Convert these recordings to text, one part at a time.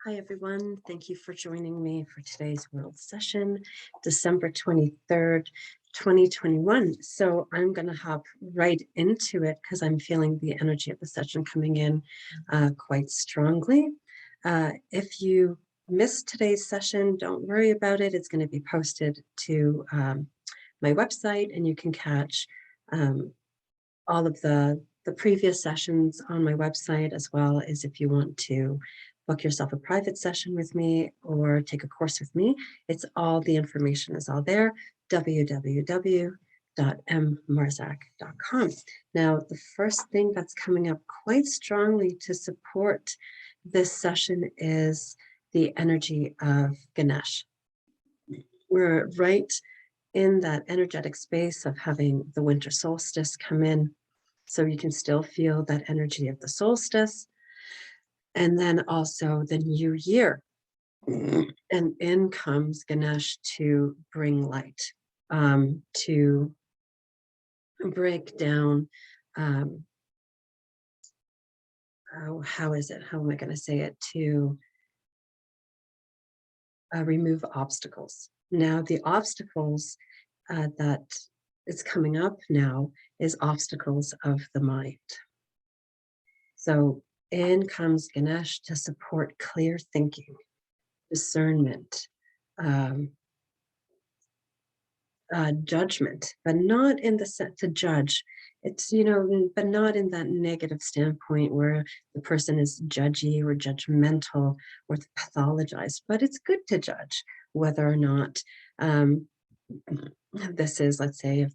Hi, everyone. Thank you for joining me for today's World Session, December 23rd, 2021. So I'm going to hop right into it because I'm feeling the energy of the session coming in quite strongly. If you missed today's session, don't worry about it. It's going to be posted to my website, and you can catch all of the previous sessions on my website, as well as if you want to book yourself a private session with me or take a course with me. It's all, the information is all there, www.mmarzak.com. Now, the first thing that's coming up quite strongly to support this session is the energy of Ganesh. We're right in that energetic space of having the winter solstice come in. So you can still feel that energy of the solstice. And then also the new year. And in comes Ganesh to bring light, to break down, how is it? How am I going to say it? To remove obstacles. Now, the obstacles that is coming up now is obstacles of the mind. So in comes Ganesh to support clear thinking, discernment, judgment, but not in the sense to judge. It's, but not in that negative standpoint where the person is judgy or judgmental or pathologized, but it's good to judge whether or not this is, let's say, if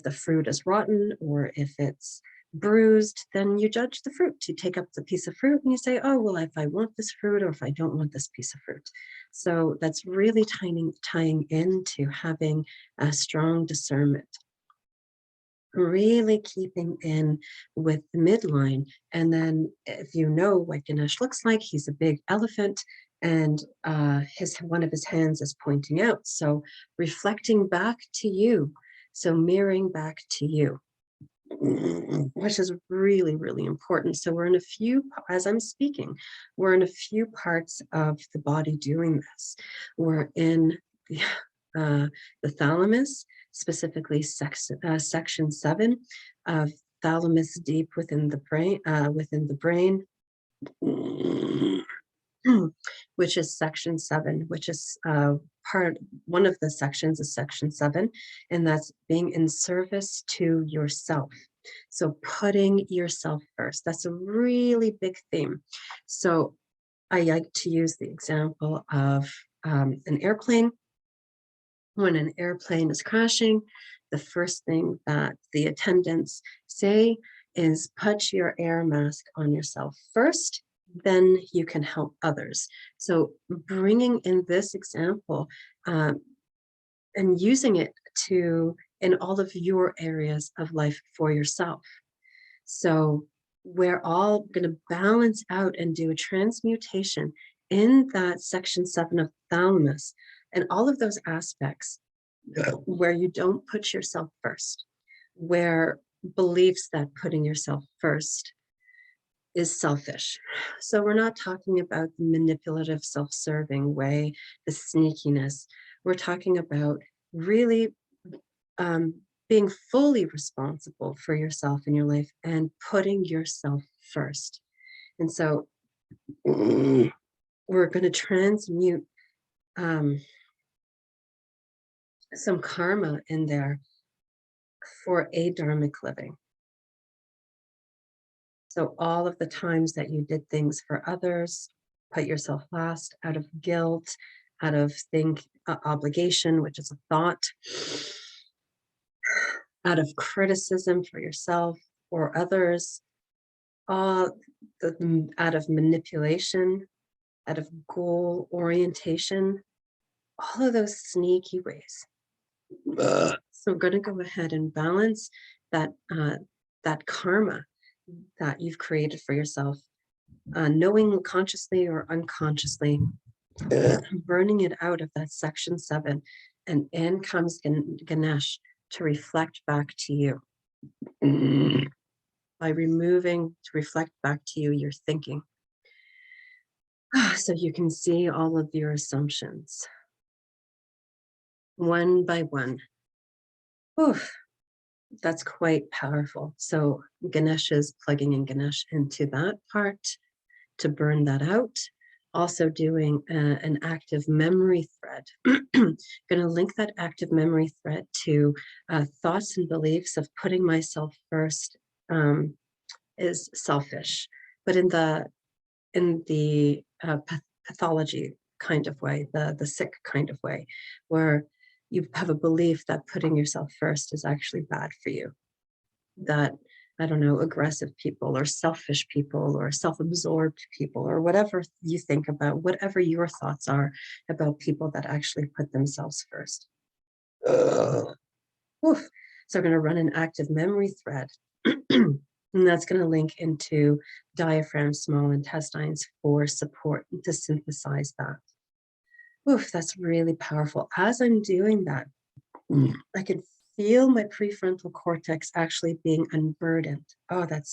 the fruit is rotten or if it's bruised, then you judge the fruit. You take up the piece of fruit and you say, oh, well, if I want this fruit or if I don't want this piece of fruit. So that's really tying into having a strong discernment, really keeping in with the midline. And then if you know what Ganesh looks like, he's a big elephant, and one of his hands is pointing out. So reflecting back to you, so mirroring back to you, which is really, really important. So we're in a few, as I'm speaking, we're in a few parts of the body doing this. We're in the thalamus, specifically section 7 of thalamus deep within the brain, which is section 7, which is one of the sections is section 7, and that's being in service to yourself. So putting yourself first, that's a really big theme. So I like to use the example of an airplane. When an airplane is crashing, the first thing that the attendants say is put your air mask on yourself first, then you can help others. So bringing in this example and using it in all of your areas of life for yourself. So we're all going to balance out and do a transmutation in that section 7 of thalamus and all of those aspects where you don't put yourself first, where beliefs that putting yourself first is selfish. So we're not talking about the manipulative, self-serving way, the sneakiness. We're talking about really being fully responsible for yourself in your life and putting yourself first. And so we're going to transmute some karma in there for adharmic living. So all of the times that you did things for others, put yourself last out of guilt, out of obligation, which is a thought, out of criticism for yourself or others, out of manipulation, out of goal orientation, all of those sneaky ways. So I'm going to go ahead and balance that karma that you've created for yourself, knowing consciously or unconsciously, burning it out of that section 7, and in comes Ganesh to reflect back to you. By removing, to reflect back to you your thinking. So you can see all of your assumptions one by one. Oof, that's quite powerful. So Ganesh is plugging in Ganesh into that part to burn that out. Also doing an active memory thread. Going to link that active memory thread to thoughts and beliefs of putting myself first is selfish, but in the pathology kind of way, the sick kind of way, where you have a belief that putting yourself first is actually bad for you. That, I don't know, aggressive people or selfish people or self-absorbed people or whatever you think about, whatever your thoughts are about people that actually put themselves first. Oof. So we're going to run an active memory thread. And that's going to link into diaphragm, small intestines for support to synthesize that. Oof, that's really powerful. As I'm doing that, I can feel my prefrontal cortex actually being unburdened. Oh, that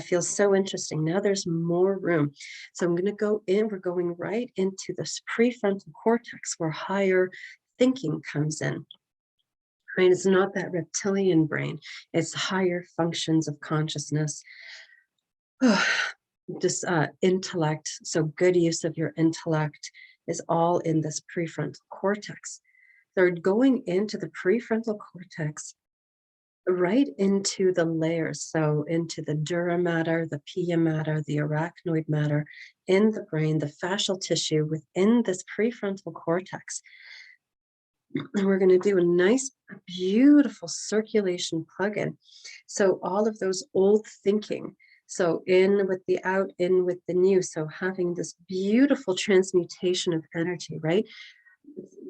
feels so interesting. Now there's more room. So I'm going to go in, we're going right into this prefrontal cortex where higher thinking comes in. Right? It's not that reptilian brain, it's higher functions of consciousness. Just intellect. So good use of your intellect is all in this prefrontal cortex. They're going into the prefrontal cortex right into the layers. So into the dura mater, the pia mater, the arachnoid matter in the brain, the fascial tissue within this prefrontal cortex. And we're going to do a nice, beautiful circulation plug-in. So all of those old thinking, so in with the out, in with the new. So having this beautiful transmutation of energy, right?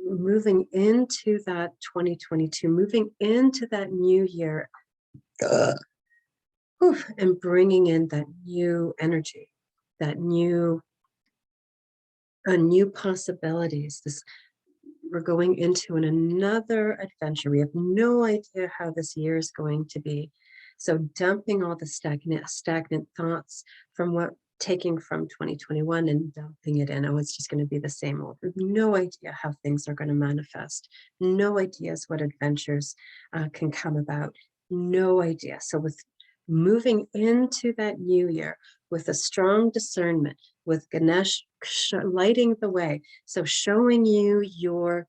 Moving into that 2022, moving into that new year, and bringing in that new energy, that new possibilities. We're going into another adventure. We have no idea how this year is going to be. So dumping all the stagnant thoughts from taking from 2021 and dumping it in. Oh, it's just going to be the same old. We have no idea how things are going to manifest. No ideas what adventures can come about. No idea. So with moving into that new year with a strong discernment, with Ganesh lighting the way, so showing you your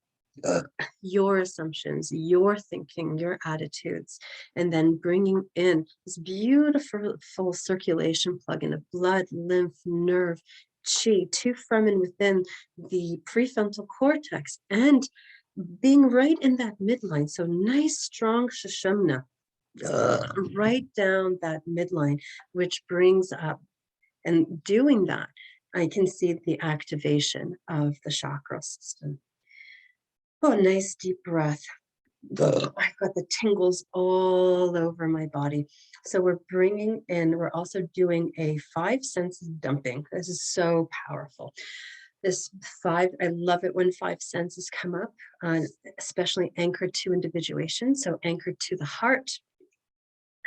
assumptions, your thinking, your attitudes, and then bringing in this beautiful full circulation plug-in of blood, lymph, nerve, chi to from and within the prefrontal cortex, and being right in that midline. So nice, strong Sushumna, right down that midline, which brings up, and doing that, I can see the activation of the chakra system. Oh, nice deep breath. I've got the tingles all over my body. So we're bringing in, we're also doing a 5 senses dumping. This is so powerful. I love it when 5 senses come up, especially anchored to individuation. So anchored to the heart,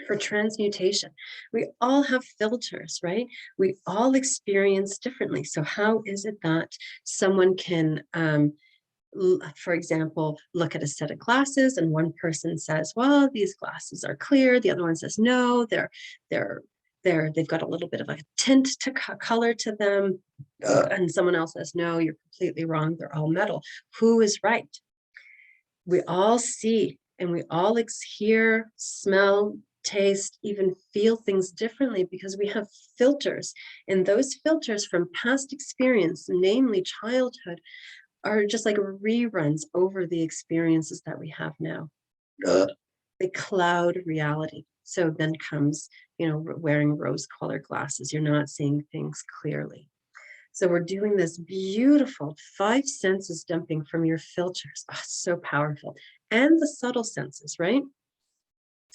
for transmutation. We all have filters, right? We all experience differently. So how is it that someone can, for example, look at a set of glasses and one person says, well, these glasses are clear. The other one says, no, they've got a little bit of a tint to color to them. And someone else says, no, you're completely wrong. They're all metal. Who is right? We all see and we all hear, smell, taste, even feel things differently because we have filters. And those filters from past experience, namely childhood, are just like reruns over the experiences that we have now. They cloud reality. So then comes, wearing rose-colored glasses. You're not seeing things clearly. So we're doing this beautiful 5 senses dumping from your filters. Oh, so powerful. And the subtle senses, right?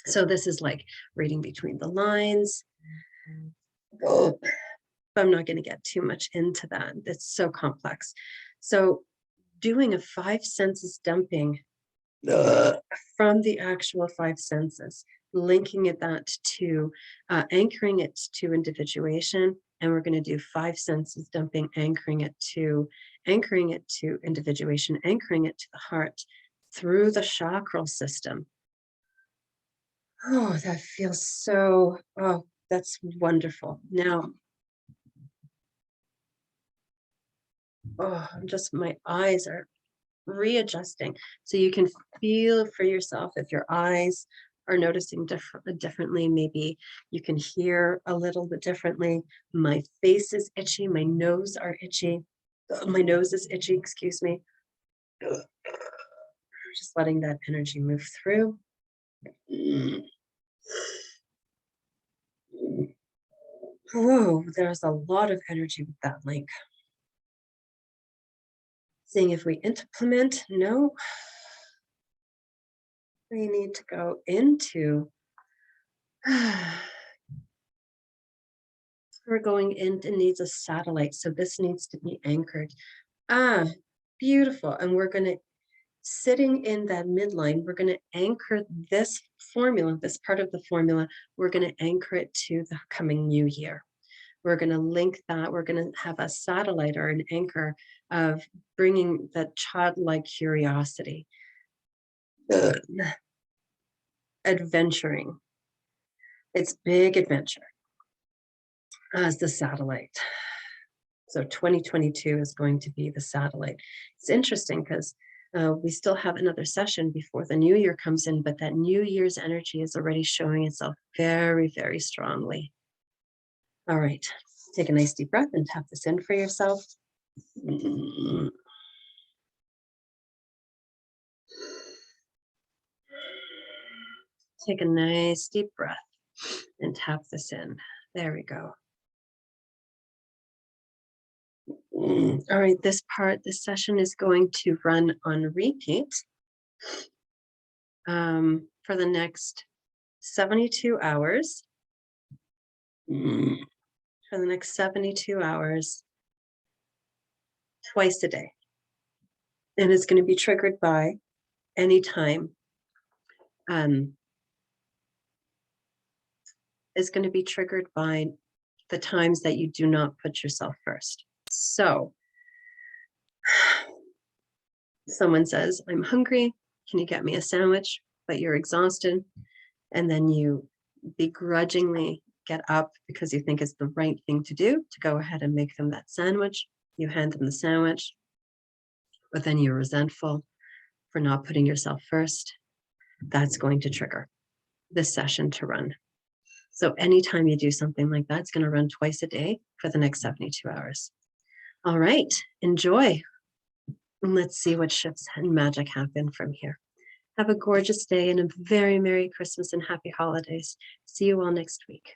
So this is like reading between the lines. Oh, I'm not going to get too much into that. It's so complex. So doing a 5 senses dumping from the actual 5 senses. linking it that to anchoring it to individuation. And we're going to do 5 senses dumping, anchoring it to individuation, anchoring it to the heart through the chakral system. Oh, that feels so, oh, that's wonderful. Now, oh, my eyes are readjusting. So you can feel for yourself if your eyes are noticing differently. Maybe you can hear a little bit differently. My face is itchy. My nose are itchy. My nose is itchy, excuse me. Just letting that energy move through. Whoa, there's a lot of energy with that link. Seeing if we implement, no. We need to go into, we're going in, it needs a satellite. So this needs to be anchored. Ah, beautiful. And we're going to, sitting in that midline, we're going to anchor this formula, this part of the formula, we're going to anchor it to the coming new year. We're going to link that. We're going to have a satellite or an anchor of bringing that childlike curiosity, adventuring. It's big adventure as the satellite. So 2022 is going to be the satellite. It's interesting because we still have another session before the new year comes in, but that new year's energy is already showing itself very, very strongly. All right, take a nice deep breath and tap this in for yourself. Take a nice deep breath and tap this in. There we go. All right, this session is going to run on repeat for the next 72 hours. For the next 72 hours, twice a day. And it's going to be triggered by any time. It's going to be triggered by the times that you do not put yourself first. So someone says, I'm hungry. Can you get me a sandwich? But you're exhausted. And then you begrudgingly get up because you think it's the right thing to do to go ahead and make them that sandwich. You hand them the sandwich, but then you're resentful for not putting yourself first. That's going to trigger this session to run. So anytime you do something like that, it's going to run twice a day for the next 72 hours. All right, enjoy. And let's see what shifts and magic happen from here. Have a gorgeous day and a very Merry Christmas and Happy Holidays. See you all next week.